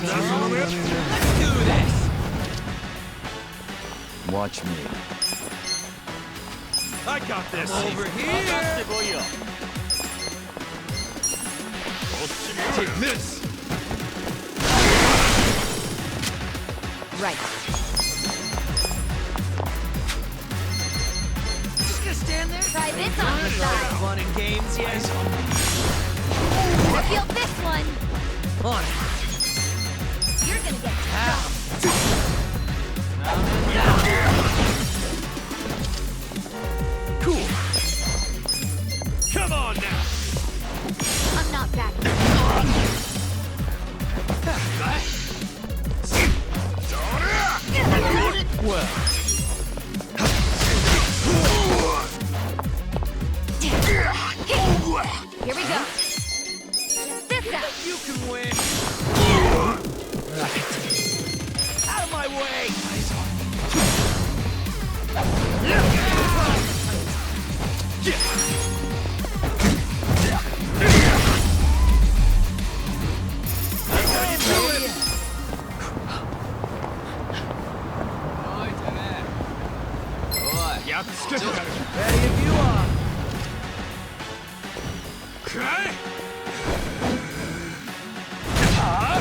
Let's do this! Watch me. I got this. Over here! Take this. Right. Just gonna stand there? Try this on the side. Fun and games, yes? I feel this one. On it. You're gonna get Ow. Cool. Come on now. I'm not backing. Well, Here we go. Check this out. you can win. Right. Out of my way! That's how you do it. Yakuza. Ready if you are. Okay.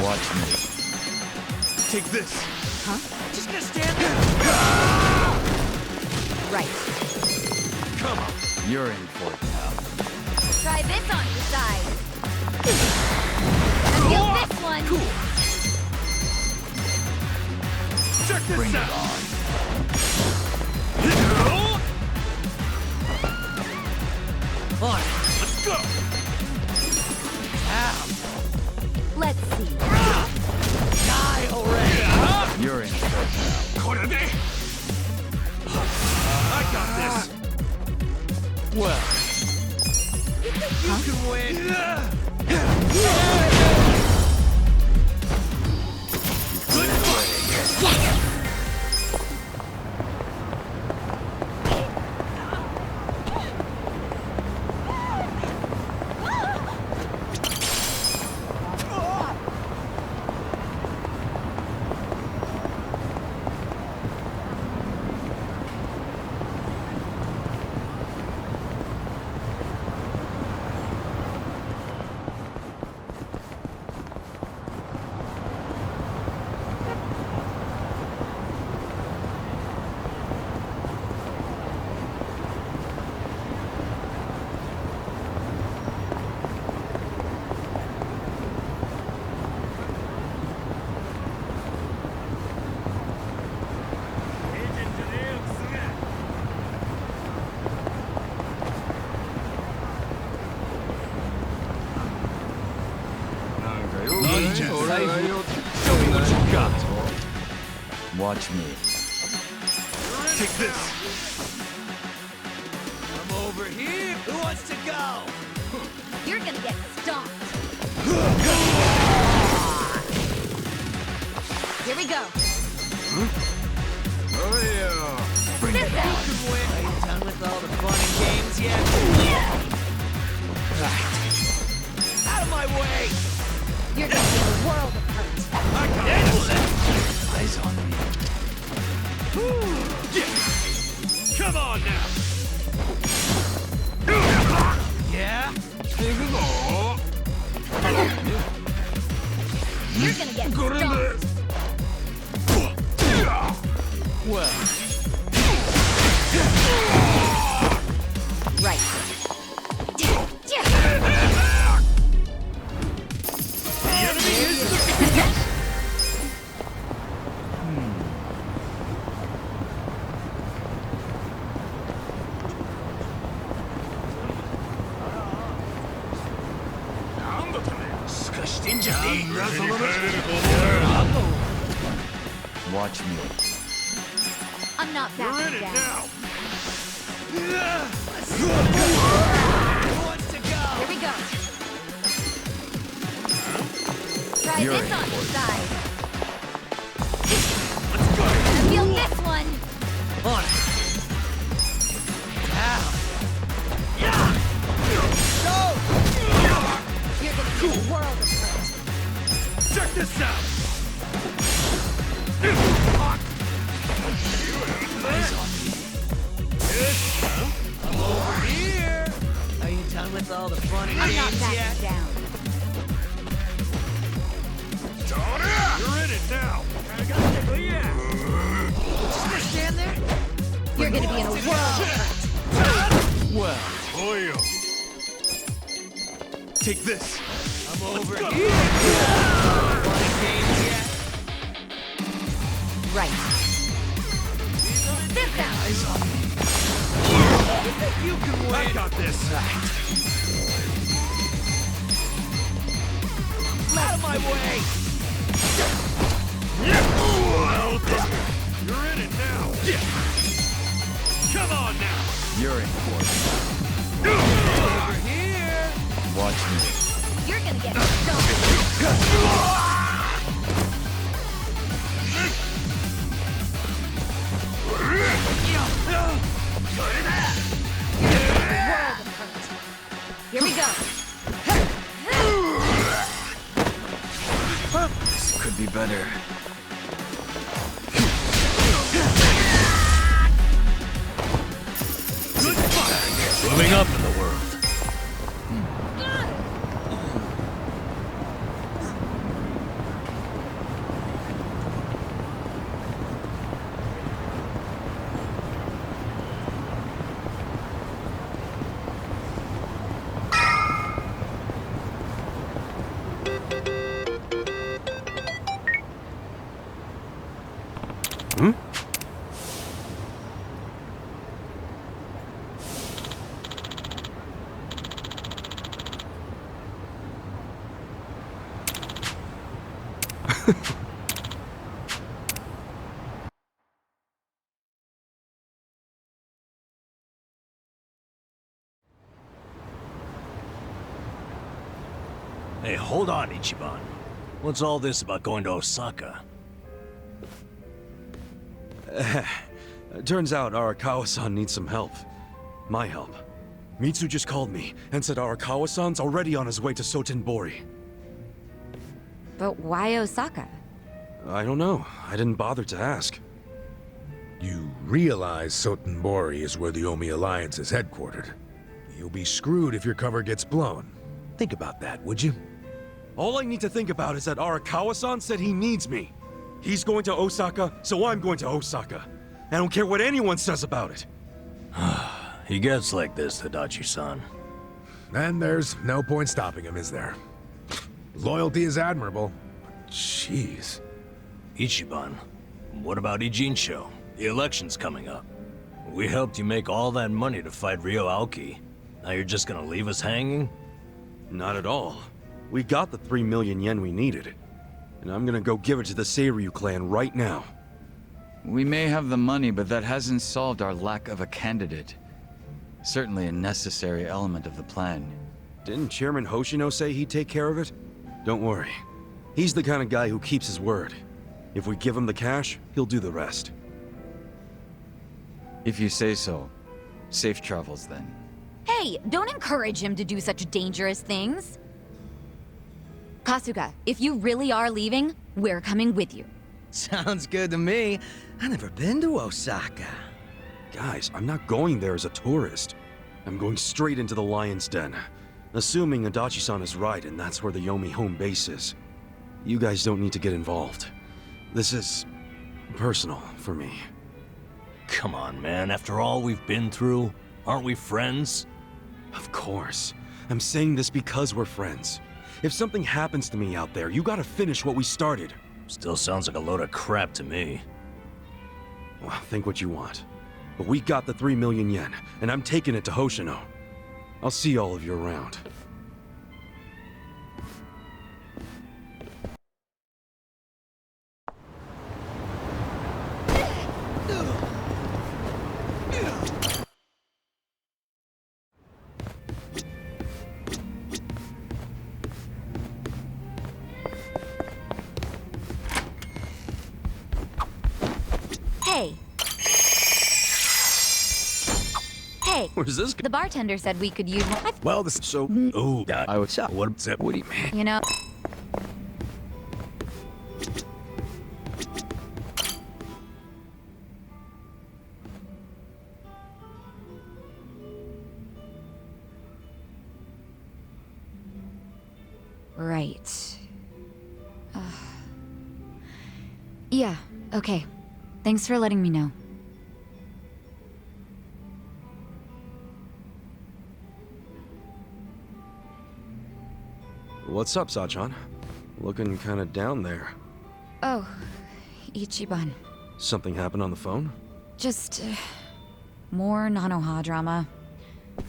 Watch me. Take this. Just gonna stand there. Right. Come on. You're in for it now. Try this on your side. I feel this one. Cool. Check this Bring it out. on. On it. Let's go. Ow. Let's see. Die already. You're in for it now. これで I got this. Well, you can win. Good fight. Show me what you got. Watch me. Take this. I'm over here. Who wants to go? You're gonna get stomped. Here we go. Bring This it out. on. Are you done with all the fun and games yet? Right. Out of my way! You're gonna feel a world of hurt. I got this. Eyes on me. Come on now. Yeah? You're gonna get stomped. Well, Right. The enemy is defeated. Watch me. I'm not We're in backing it down. now. who wants to go? Here we go. Try You're this on your side. Let's go. I feel this one. On it. Ow. You're gonna feel a world of hurt. Check this out. That's all the fun and I'm not games backing yet. down. You're in it now. Oh yeah. Just gonna stand there? You're gonna be in a world of hurt. Well, Oyo. Take this. I'm over here. Fun and games yet? Right. This out. Eyes on me. You think you can I win? got this. Out of my way! Welcome. You're in it now. Come on now. You're in for it. Over here! Watch me. You're gonna get stoned. World of hurt. Here we go. This could be better. Good fight. Moving up in the world. Hey, hold on, Ichiban. What's all this about going to Osaka? Turns out Arakawa-san needs some help. My help. Mitsu just called me and said Arakawa-san's already on his way to Sotenbori. But why Osaka? I don't know. I didn't bother to ask. You realize Sotenbori is where the Omi Alliance is headquartered. You'll be screwed if your cover gets blown. Think about that, would you? All I need to think about is that Arakawa-san said he needs me. He's going to Osaka, so I'm going to Osaka. I don't care what anyone says about it. He gets like this, Tadachi-san. And there's no point stopping him, is there? Loyalty is admirable, but jeez. Ichiban, what about Ijincho? The election's coming up. We helped you make all that money to fight Ryo Aoki. Now you're just gonna leave us hanging? Not at all. We got the 3 million yen we needed. And I'm gonna go give it to the Seiryu clan right now. We may have the money, but that hasn't solved our lack of a candidate. Certainly a necessary element of the plan. Didn't Chairman Hoshino say he'd take care of it? Don't worry. He's the kind of guy who keeps his word. If we give him the cash, he'll do the rest. If you say so. Safe travels then. Hey, don't encourage him to do such dangerous things. Kasuga, if you really are leaving, we're coming with you. Sounds good to me. I've never been to Osaka. Guys, I'm not going there as a tourist. I'm going straight into the Lion's Den. Assuming Adachi-san is right and that's where the Yomi home base is. You guys don't need to get involved. This is personal for me. Come on, man. After all we've been through, aren't we friends? Of course. I'm saying this because we're friends. If something happens to me out there, you gotta finish what we started. Still sounds like a load of crap to me. Well, think what you want. But we got the 3 million yen, and I'm taking it to Hoshino. I'll see all of you around. Hey. Hey, Where's this the bartender said we could use one. Well, this So, Oh, I would... what's up? what do you mean? You know, Right. Yeah, okay. Thanks for letting me know. What's up, Sachan? Looking kinda down there. Oh, Ichiban. Something happened on the phone? Just more Nanoha drama.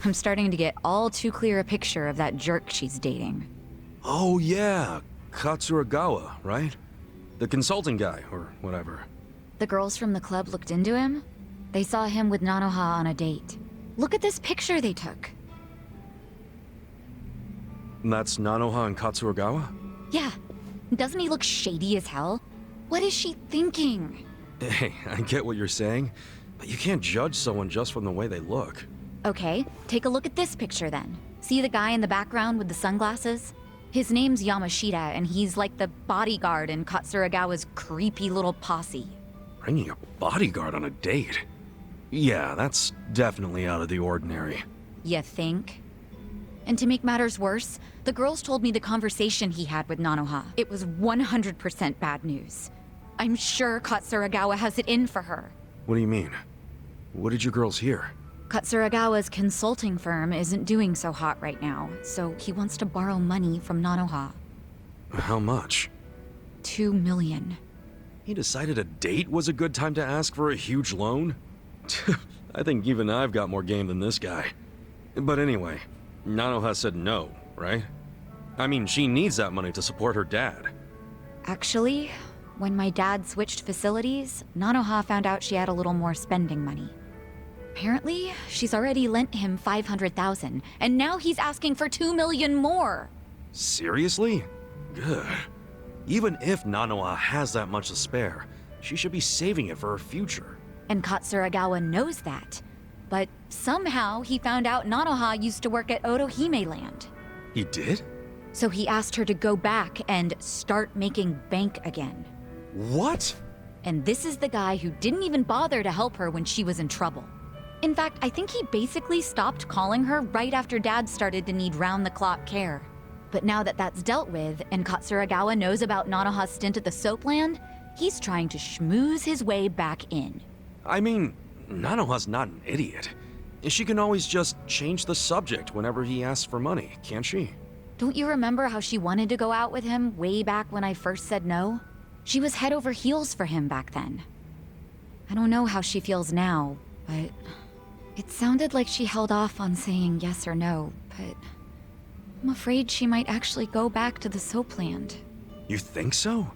I'm starting to get all too clear a picture of that jerk she's dating. Oh yeah, Katsuragawa, right? The consulting guy, or whatever. The girls from the club looked into him. They saw him with Nanoha on a date. Look at this picture they took. And that's Nanoha and Katsuragawa? Yeah, doesn't he look shady as hell? What is she thinking? Hey, I get what you're saying, but you can't judge someone just from the way they look. Okay, take a look at this picture then. See the guy in the background with the sunglasses? His name's Yamashita, and he's like the bodyguard in Katsuragawa's creepy little posse. Bringing a bodyguard on a date? Yeah, that's definitely out of the ordinary. You think? And to make matters worse, the girls told me the conversation he had with Nanoha. It was 100% bad news. I'm sure Katsuragawa has it in for her. What do you mean? What did you girls hear? Katsuragawa's consulting firm isn't doing so hot right now, so he wants to borrow money from Nanoha. How much? 2 million. He decided a date was a good time to ask for a huge loan? I think even I've got more game than this guy. But anyway, Nanoha said no, right? I mean, she needs that money to support her dad. Actually, when my dad switched facilities, Nanoha found out she had a little more spending money. Apparently, she's already lent him 500,000, and now he's asking for 2 million more. Seriously? Good. Even if Nanoha has that much to spare, she should be saving it for her future. And Katsuragawa knows that. But somehow he found out Nanoha used to work at Otohime Land. He did? So he asked her to go back and start making bank again. What? And this is the guy who didn't even bother to help her when she was in trouble. In fact, I think he basically stopped calling her right after Dad started to need round-the-clock care. But now that that's dealt with, and Katsuragawa knows about Nanoha's stint at the Soapland, he's trying to schmooze his way back in. I mean, Nanoha's not an idiot. She can always just change the subject whenever he asks for money, can't she? Don't you remember how she wanted to go out with him way back when I first said no? She was head over heels for him back then. I don't know how she feels now, but it sounded like she held off on saying yes or no, but I'm afraid she might actually go back to the Soapland. You think so?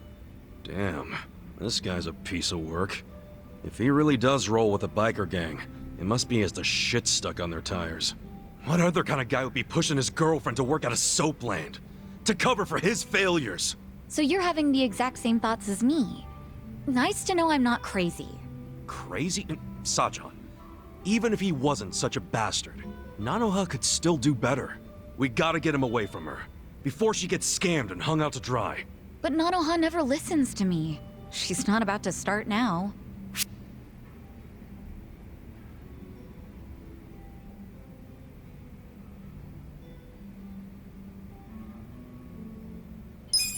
Damn, this guy's a piece of work. If he really does roll with a biker gang, it must be as the shit stuck on their tires. What other kind of guy would be pushing his girlfriend to work at a Soapland? To cover for his failures? So you're having the exact same thoughts as me. Nice to know I'm not crazy. Crazy? Sachan, even if he wasn't such a bastard, Nanoha could still do better. We gotta get him away from her, before she gets scammed and hung out to dry. But Nanoha never listens to me. She's not about to start now.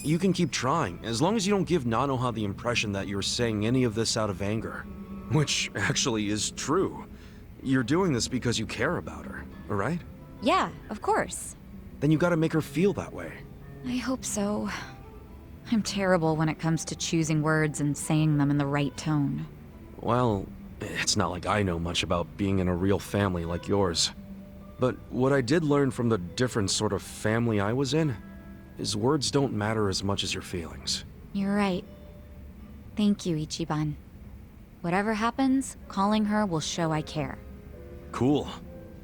You can keep trying, as long as you don't give Nanoha the impression that you're saying any of this out of anger. Which actually is true. You're doing this because you care about her, alright? Yeah, of course. Then you gotta make her feel that way. I hope so. I'm terrible when it comes to choosing words and saying them in the right tone. Well, it's not like I know much about being in a real family like yours. But what I did learn from the different sort of family I was in is words don't matter as much as your feelings. You're right. Thank you, Ichiban. Whatever happens, calling her will show I care. Cool.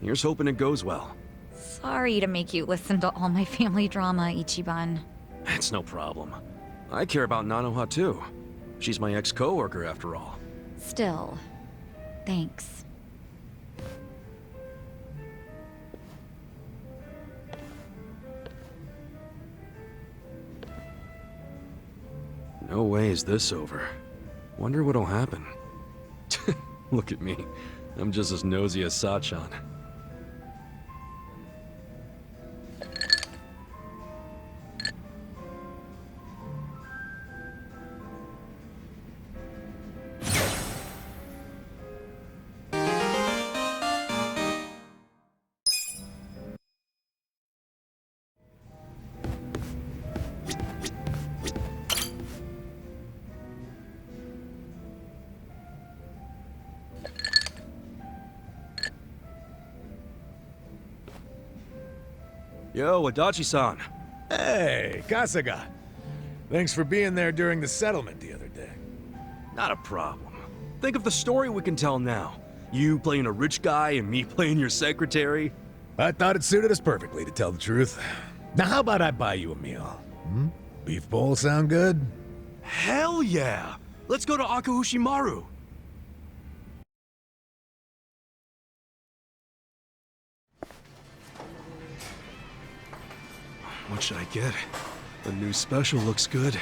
Here's hoping it goes well. Sorry to make you listen to all my family drama, Ichiban. It's no problem. I care about Nanoha too. She's my ex-coworker after all. Still, thanks. No way is this over. Wonder what'll happen. Look at me. I'm just as nosy as Sachan. Yo, Adachi-san. Hey, Kasuga. Thanks for being there during the settlement the other day. Not a problem. Think of the story we can tell now. You playing a rich guy and me playing your secretary. I thought it suited us perfectly, to tell the truth. Now how about I buy you a meal? Hmm? Beef bowl sound good? Hell yeah! Let's go to Akahushimaru. What should I get? The new special looks good,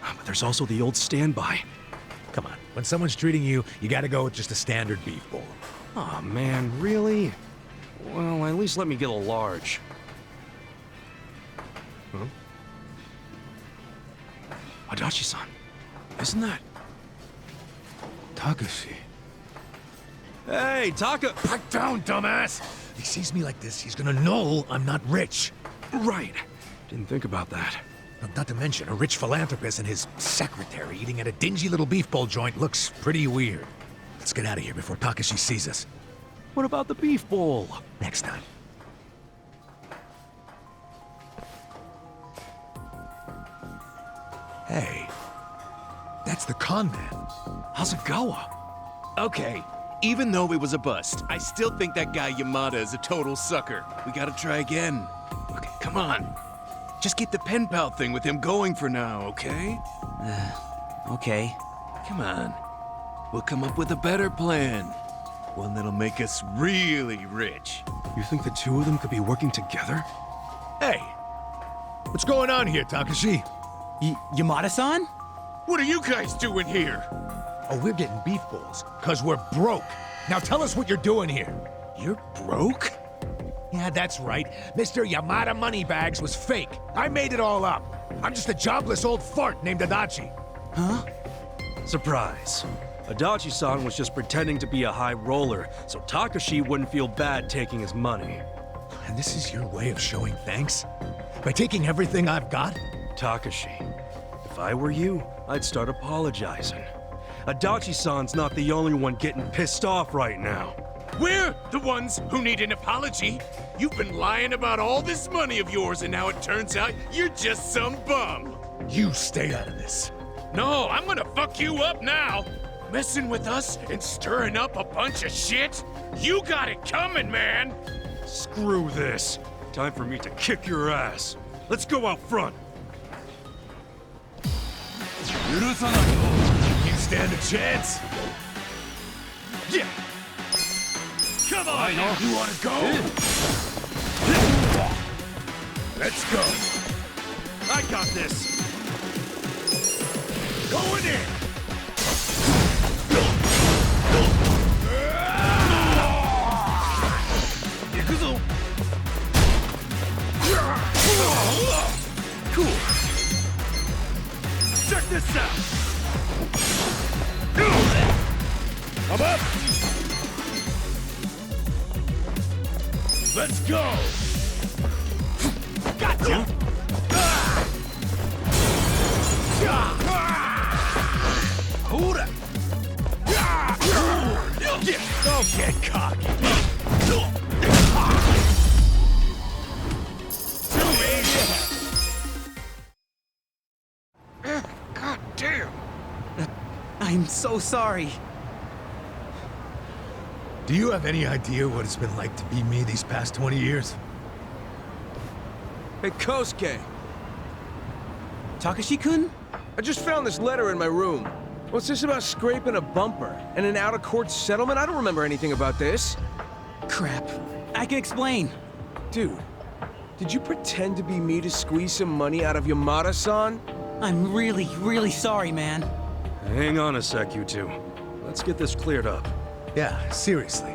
but there's also the old standby. Come on, when someone's treating you, you gotta go with just a standard beef bowl. Aw, man, really? Well, at least let me get a large. Huh? Adachi-san, isn't that... Takashi. Hey, Taka... Back down, dumbass! If he sees me like this, he's gonna know I'm not rich. Right. Didn't think about that. Not to mention, a rich philanthropist and his secretary eating at a dingy little beef bowl joint looks pretty weird. Let's get out of here before Takashi sees us. What about the beef bowl? Next time. Hey, that's the con man. Hasegawa. Okay, even though it was a bust, I still think that guy Yamada is a total sucker. We gotta try again. Okay, come on. Just keep the pen pal thing with him going for now, okay? Okay. Come on. We'll come up with a better plan. One that'll make us really rich. You think the two of them could be working together? Hey, what's going on here, Takashi? Yamada-san? What are you guys doing here? Oh, we're getting beef bowls, cause we're broke. Now tell us what you're doing here. You're broke? Yeah, that's right. Mr. Yamada Moneybags was fake. I made it all up. I'm just a jobless old fart named Adachi. Surprise. Adachi-san was just pretending to be a high roller, so Takashi wouldn't feel bad taking his money. And this is your way of showing thanks? By taking everything I've got? Takashi, if I were you, I'd start apologizing. Adachi-san's not the only one getting pissed off right now. We're the ones who need an apology. You've been lying about all this money of yours, and now it turns out you're just some bum. You stay out of this. No, I'm gonna fuck you up now. Messing with us and stirring up a bunch of shit? You got it coming, man. Screw this. Time for me to kick your ass. Let's go out front. You stand a chance? Yeah. Come on, You wanna go? Let's go. I got this. Going in! Cool. Check this out. I'm up! Let's go! Gotcha. Hold up! Don't get cocky! God damn. I'm so sorry. Do you have any idea what it's been like to be me these past 20 years? Hey, Kosuke, Takashi-kun? I just found this letter in my room. What's this about scraping a bumper and an out-of-court settlement? I don't remember anything about this. Crap. I can explain. Dude, did you pretend to be me to squeeze some money out of Yamada-san? I'm really, really sorry, man. Hang on a sec, you two. Let's get this cleared up. Yeah, seriously.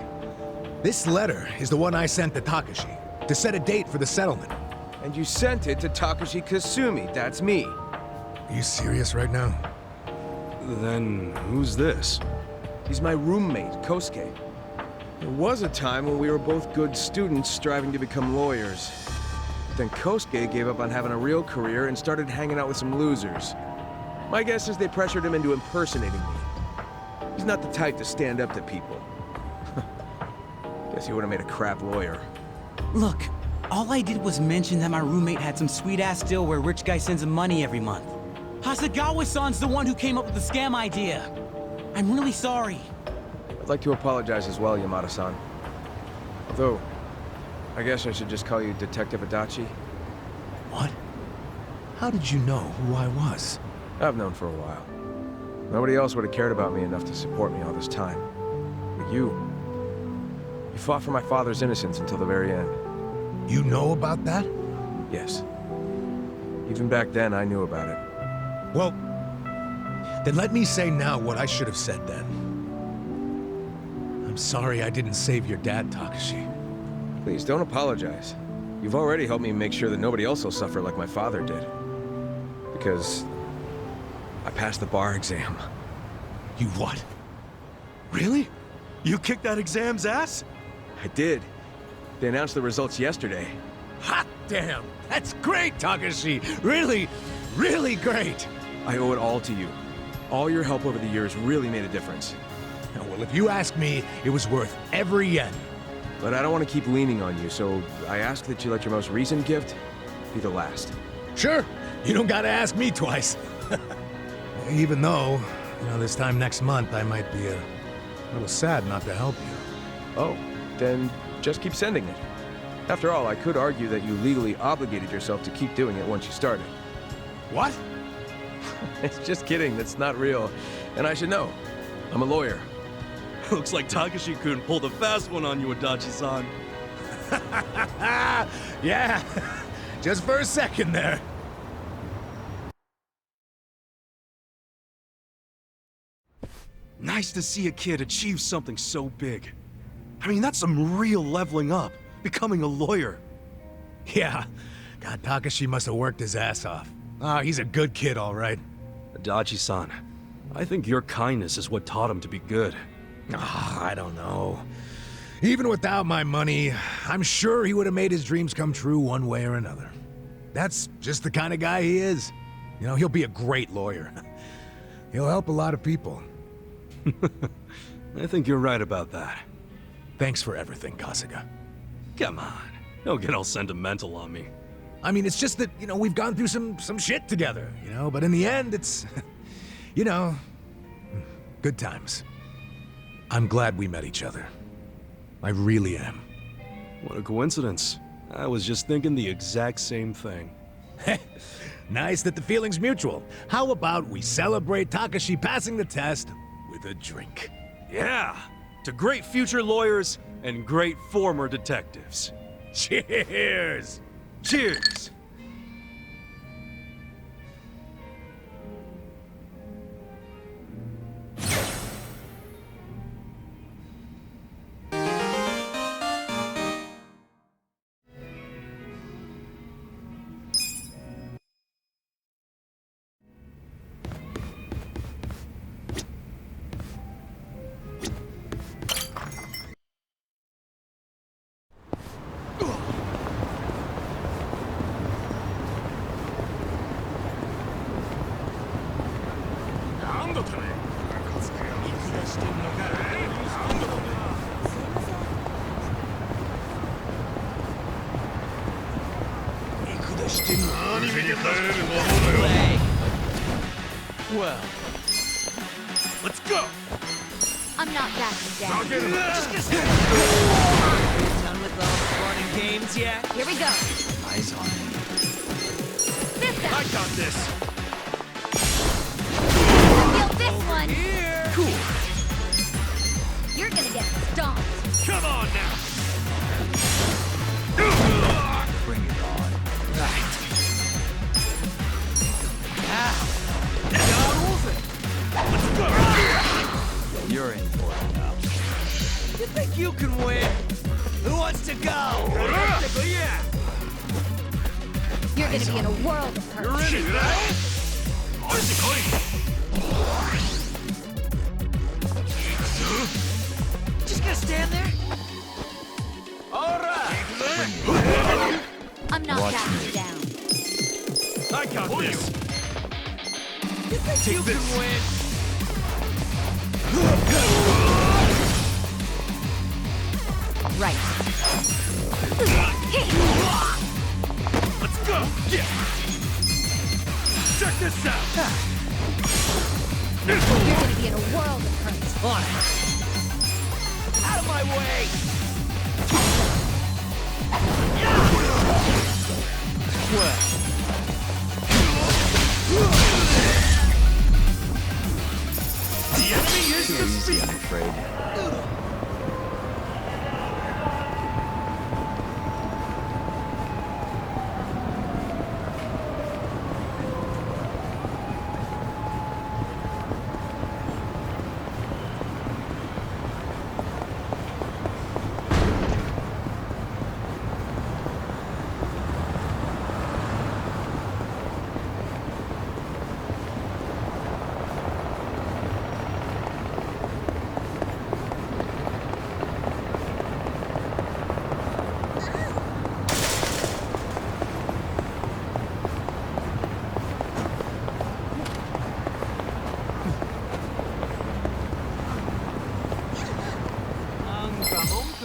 This letter is the one I sent to Takashi to set a date for the settlement. And you sent it to Takashi Kasumi, that's me. Are you serious right now? Then who's this? He's my roommate, Kosuke. There was a time when we were both good students striving to become lawyers. Then Kosuke gave up on having a real career and started hanging out with some losers. My guess is they pressured him into impersonating me. He's not the type to stand up to people. Guess he would have made a crap lawyer. Look, All I did was mention that my roommate had some sweet-ass deal where a rich guy sends him money every month. Hasegawa-san's the one who came up with the scam idea. I'm really sorry. I'd like to apologize as well, Yamada-san. Although, I guess I should just call you Detective Adachi. What? How did you know who I was? I've known for a while. Nobody else would have cared about me enough to support me all this time. But you fought for my father's innocence until the very end. You know about that? Yes. Even back then, I knew about it. Well, then let me say now what I should have said then. I'm sorry I didn't save your dad, Takashi. Please, don't apologize. You've already helped me make sure that nobody else will suffer like my father did. Because I passed the bar exam. You what? Really? You kicked that exam's ass? I did. They announced the results yesterday. Hot damn! That's great, Takashi! Really, really great! I owe it all to you. All your help over the years really made a difference. Well, if you ask me, it was worth every yen. But I don't want to keep leaning on you, so I ask that you let your most recent gift be the last. Sure, you don't gotta ask me twice. Even though, this time next month I might be a little sad not to help you. Oh, then just keep sending it. After all, I could argue that you legally obligated yourself to keep doing it once you started. What? It's just kidding, that's not real. And I should know. I'm a lawyer. Looks like Takashi-kun pulled a fast one on you, Adachi-san. Yeah, just for a second there. Nice to see a kid achieve something so big. I mean, that's some real leveling up, becoming a lawyer. Yeah, God, Takashi must have worked his ass off. Ah, he's a good kid, all right. Adachi-san, I think your kindness is what taught him to be good. I don't know. Even without my money, I'm sure he would have made his dreams come true one way or another. That's just the kind of guy he is. He'll be a great lawyer. He'll help a lot of people. I think you're right about that. Thanks for everything, Kasuga. Come on, don't get all sentimental on me. I mean, it's just that, we've gone through some shit together, but in the end, it's, good times. I'm glad we met each other. I really am. What a coincidence. I was just thinking the exact same thing. Nice that the feeling's mutual. How about we celebrate Takashi passing the test with a drink? Yeah, to great future lawyers and great former detectives. Cheers! Cheers! Well, Let's go! I'm not backing down. done with all the fun and games yet? Here we go. Eyes on me. This I time. got this! Feel this one. Cool! You're gonna get stomped. Come on now! Bring it on. You're in for it now. You think you can win? Who wants to go? Yeah! You're gonna be in a world of hurt. Ready, right? Just gonna stand there? Alright! I'm not Watch backing me. down. I got this! You think Take you this. can win? Right. Hey. go! Yeah. Check this out! You're gonna be in a world of hurt. On it. Out of my way! Well, The enemy is Too easy, I'm afraid.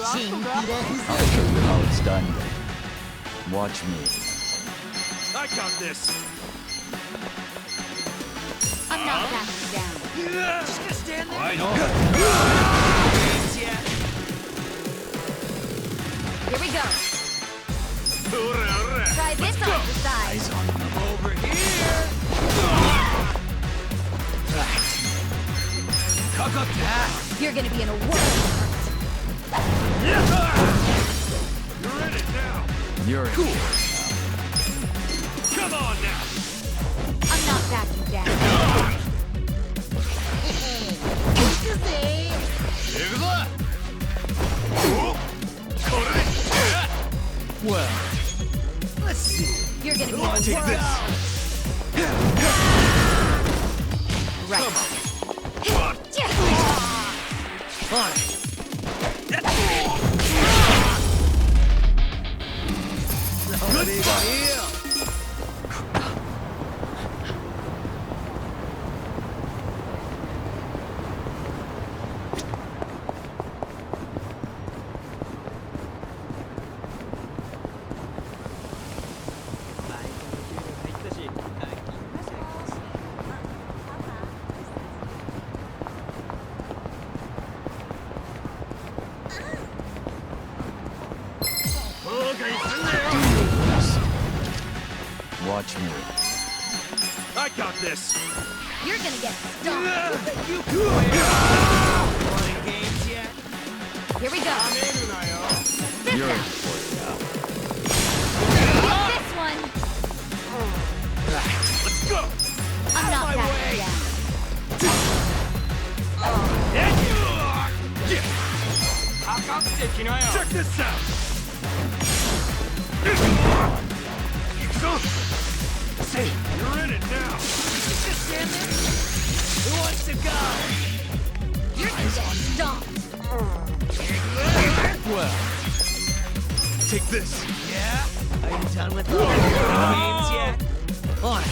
I'll show you how it's done. Watch me. I got this! I'm not backing down. Just gonna stand there? I know. Here we go. Alright. Try this on the side. Eyes on them. Over here! You're gonna be in a world of hurt. You're in it now! You're in. Cool! Come on now! I'm not backing down. Well, let's see. You're gonna be in a Take world this! right. On it. Good fight! Watch me. I got this! You're gonna get stomped. You playing games yet? Here we go. This You're in out. for it now. This one. Let's go! I'm not my backing way. down. Check this out! Say, you're in it now! Just stand there! Who wants to go? You're gonna get stomped. Well, Take this! are you done with all the games yet? On it.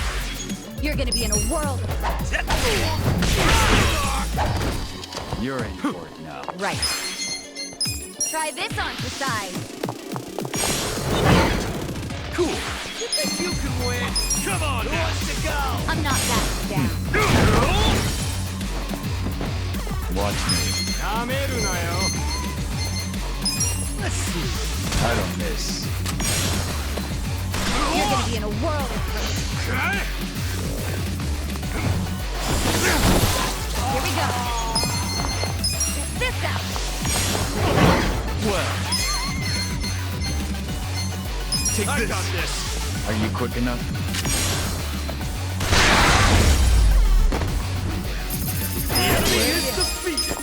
You're gonna be in a world of hurt. You're in for it now. Right. Try this on for size. Cool! You think you can win? Come on now! Who wants to go? I'm not backing down. Watch me. Let's see. I don't miss. You're gonna be in a world of hurt. Here we go. Check this out. Well, Take this! I got this! Are you quick enough? The enemy is defeated!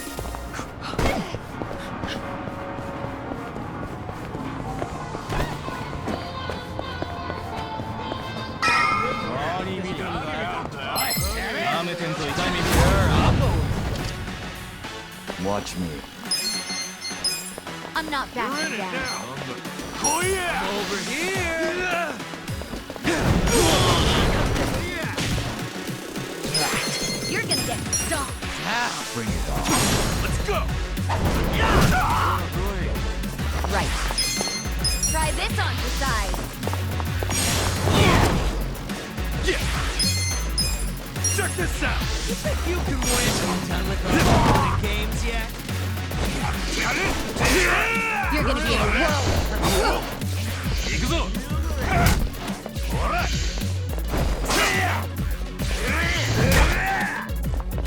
Watch me. I'm not You're in backing it down. now! Oh yeah! Over here! You're gonna get stomped. Bring it on. Let's go! Right. Try this on for size. this out! You can win. Done with all the games yet? You're gonna be in a whirlwind for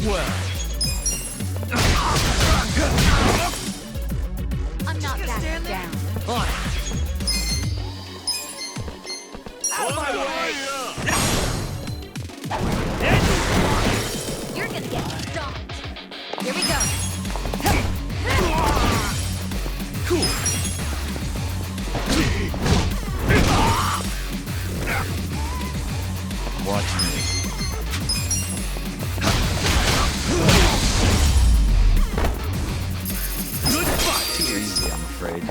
Well, I'm not backing down. Out of my way! You're gonna get stomped. Here we go. cool. Watch me. Good fight! Too easy, I'm afraid.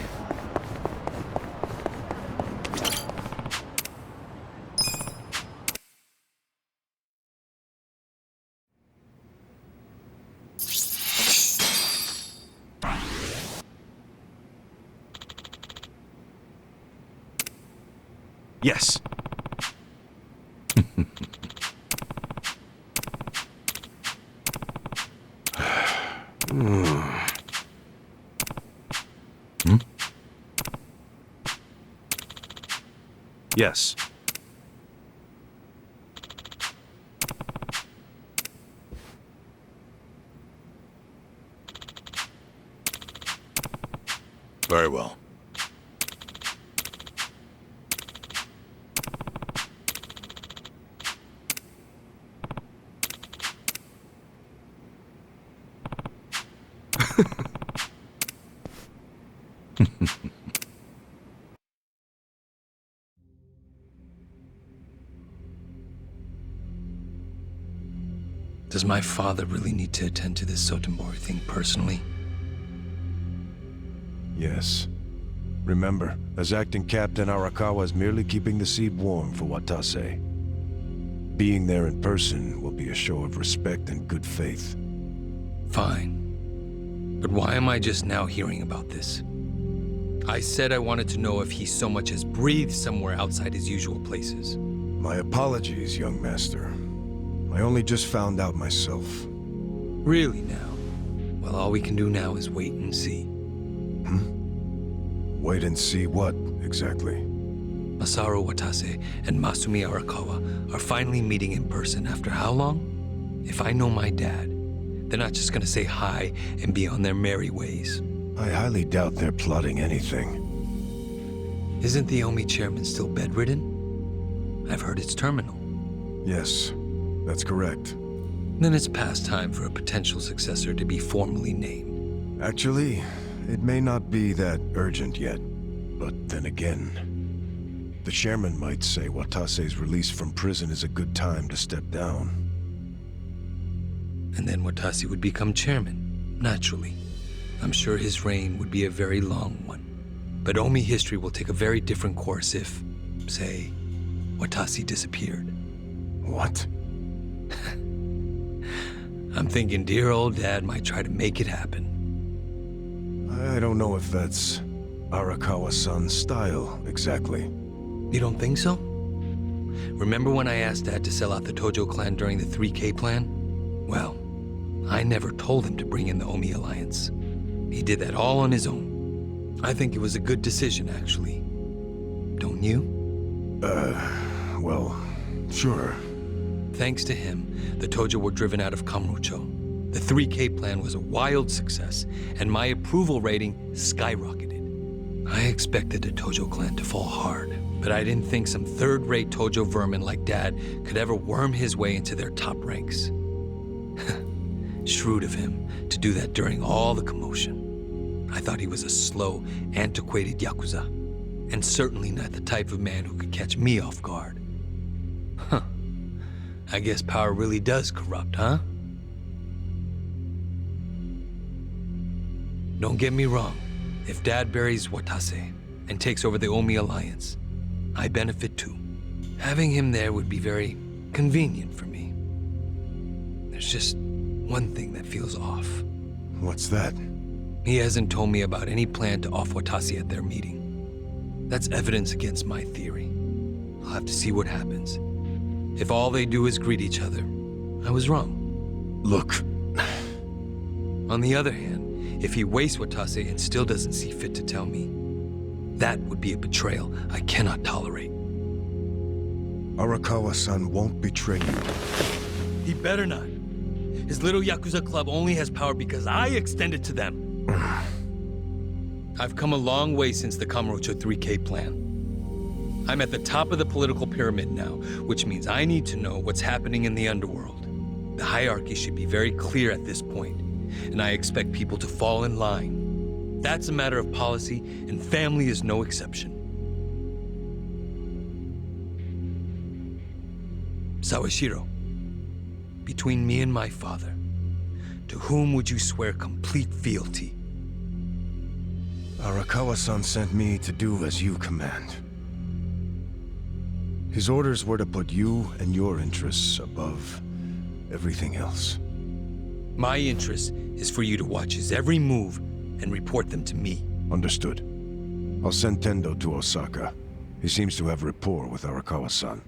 Yes. Yes. Very well. Does my father really need to attend to this Sotomori thing personally? Yes. Remember, as acting captain, Arakawa is merely keeping the seed warm for Watase. Being there in person will be a show of respect and good faith. Fine. But why am I just now hearing about this? I said I wanted to know if he so much as breathed somewhere outside his usual places. My apologies, young master. I only just found out myself. Really now? Well, all we can do now is wait and see. Wait and see what, exactly? Masaru Watase and Masumi Arakawa are finally meeting in person after how long? If I know my dad, they're not just gonna say hi and be on their merry ways. I highly doubt they're plotting anything. Isn't the Omi chairman still bedridden? I've heard it's terminal. Yes, that's correct. Then it's past time for a potential successor to be formally named. Actually, it may not be that urgent yet. But then again, the chairman might say Watase's release from prison is a good time to step down. And then Watase would become chairman, naturally. I'm sure his reign would be a very long one. But Omi history will take a very different course if, say, Watase disappeared. What? I'm thinking dear old dad might try to make it happen. I don't know if that's Arakawa-san's style, exactly. You don't think so? Remember when I asked Dad to sell out the Tojo clan during the 3K plan? Well, I never told him to bring in the Omi Alliance. He did that all on his own. I think it was a good decision, actually. Don't you? Well, sure. Thanks to him, the Tojo were driven out of Kamurocho. The 3K plan was a wild success, and my approval rating skyrocketed. I expected the Tojo clan to fall hard, but I didn't think some third-rate Tojo vermin like Dad could ever worm his way into their top ranks. Shrewd of him to do that during all the commotion. I thought he was a slow, antiquated Yakuza, and certainly not the type of man who could catch me off guard. Huh. I guess power really does corrupt, huh? Don't get me wrong. If Dad buries Watase and takes over the Omi Alliance, I benefit too. Having him there would be very convenient for me. There's just one thing that feels off. What's that? He hasn't told me about any plan to off Watase at their meeting. That's evidence against my theory. I'll have to see what happens. If all they do is greet each other, I was wrong. Look, On the other hand, if he wastes Watase and still doesn't see fit to tell me, that would be a betrayal I cannot tolerate. Arakawa-san won't betray you. He better not. His little Yakuza club only has power because I extend it to them. I've come a long way since the Kamurocho 3K plan. I'm at the top of the political pyramid now, which means I need to know what's happening in the underworld. The hierarchy should be very clear at this point, and I expect people to fall in line. That's a matter of policy, and family is no exception. Sawashiro, between me and my father, to whom would you swear complete fealty? Arakawa-san sent me to do as you command. His orders were to put you and your interests above everything else. My interest is for you to watch his every move and report them to me. Understood. I'll send Tendo to Osaka. He seems to have rapport with Arakawa-san.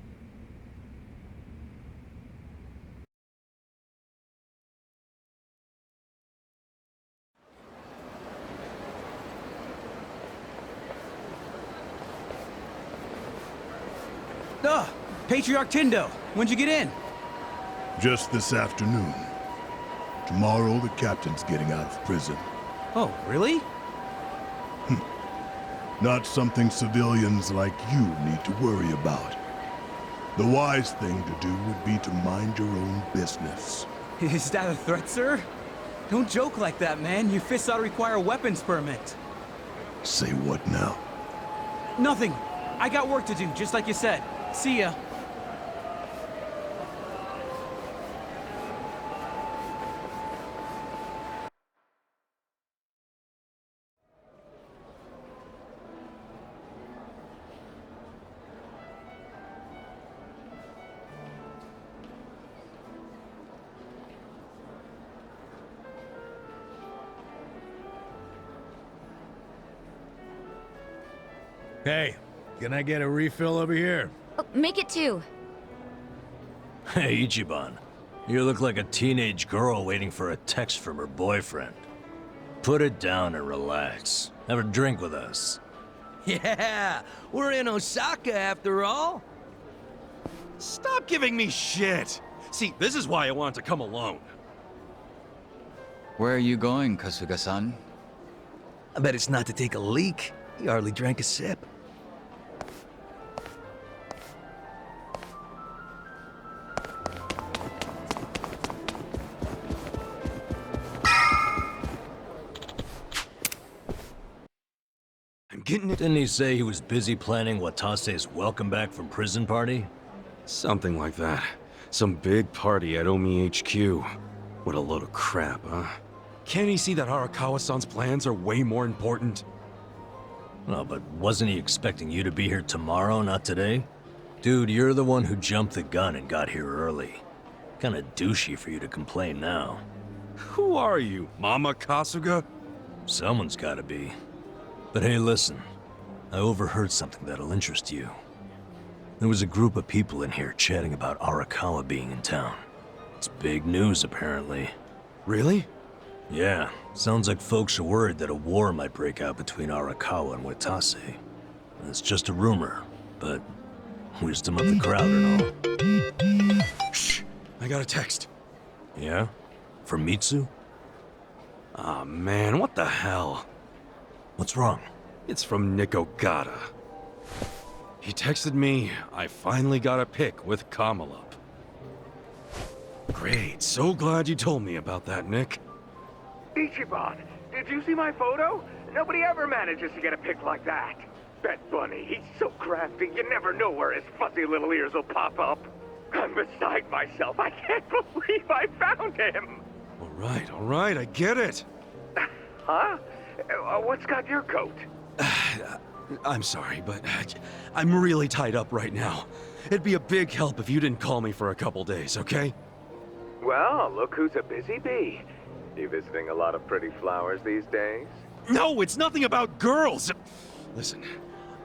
Patriarch Tendo, when'd you get in? Just this afternoon. Tomorrow, the captain's getting out of prison. Oh, really? Not something civilians like you need to worry about. The wise thing to do would be to mind your own business. Is that a threat, sir? Don't joke like that, man. Your fists ought to require a weapons permit. Say what now? Nothing. I got work to do, just like you said. See ya. Hey, can I get a refill over here? Oh, make it two. Hey, Ichiban. You look like a teenage girl waiting for a text from her boyfriend. Put it down and relax. Have a drink with us. Yeah, we're in Osaka after all. Stop giving me shit! See, this is why I wanted to come alone. Where are you going, Kasuga-san? I bet it's not to take a leak. He hardly drank a sip. I'm getting it. Didn't he say he was busy planning Watase's welcome back from prison party? Something like that. Some big party at Omi HQ. What a load of crap, huh? Can't he see that Arakawa-san's plans are way more important? No, but wasn't he expecting you to be here tomorrow, not today? Dude, you're the one who jumped the gun and got here early. Kinda douchey for you to complain now. Who are you, Mama Kasuga? Someone's gotta be. But hey, listen. I overheard something that'll interest you. There was a group of people in here chatting about Arakawa being in town. It's big news, apparently. Really? Yeah, sounds like folks are worried that a war might break out between Arakawa and Watase. It's just a rumor, but wisdom of the crowd and all. Shh! I got a text. Yeah? From Mitsu? Aw, man, what the hell? What's wrong? It's from Nick Ogata. He texted me, I finally got a pic with Kamala. Great, so glad you told me about that, Nick. Ichiban, did you see my photo? Nobody ever manages to get a pic like that. Bet Bunny, he's so crafty, you never know where his fuzzy little ears will pop up. I'm beside myself. I can't believe I found him. All right, I get it. Huh? What's got your coat? I'm sorry, but I'm really tied up right now. It'd be a big help if you didn't call me for a couple days, okay? Well, look who's a busy bee. You visiting a lot of pretty flowers these days? No, it's nothing about girls! Listen,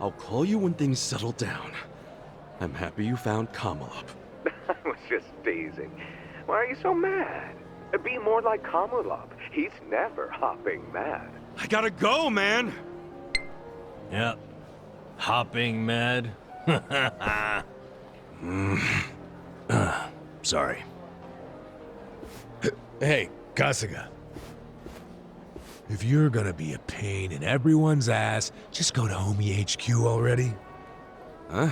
I'll call you when things settle down. I'm happy you found Kamala. I was just teasing. Why are you so mad? Be more like Kamulov. He's never hopping mad. I gotta go, man! Yep. Hopping mad. Sorry. Hey, Kasuga. If you're gonna be a pain in everyone's ass, just go to Homie HQ already. Huh?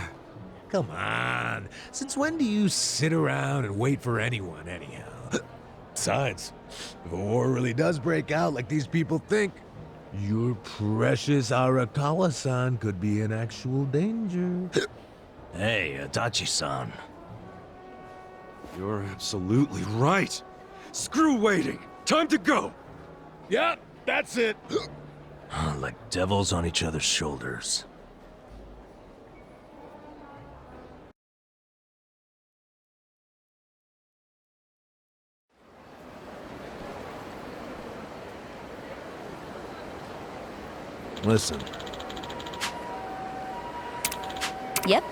Come on. Since when do you sit around and wait for anyone, anyhow? Besides, if a war really does break out like these people think, your precious Arakawa-san could be in actual danger. Hey, Adachi-san. You're absolutely right. Screw waiting. Time to go. Yeah, that's it. Like devils on each other's shoulders. Listen, Yep.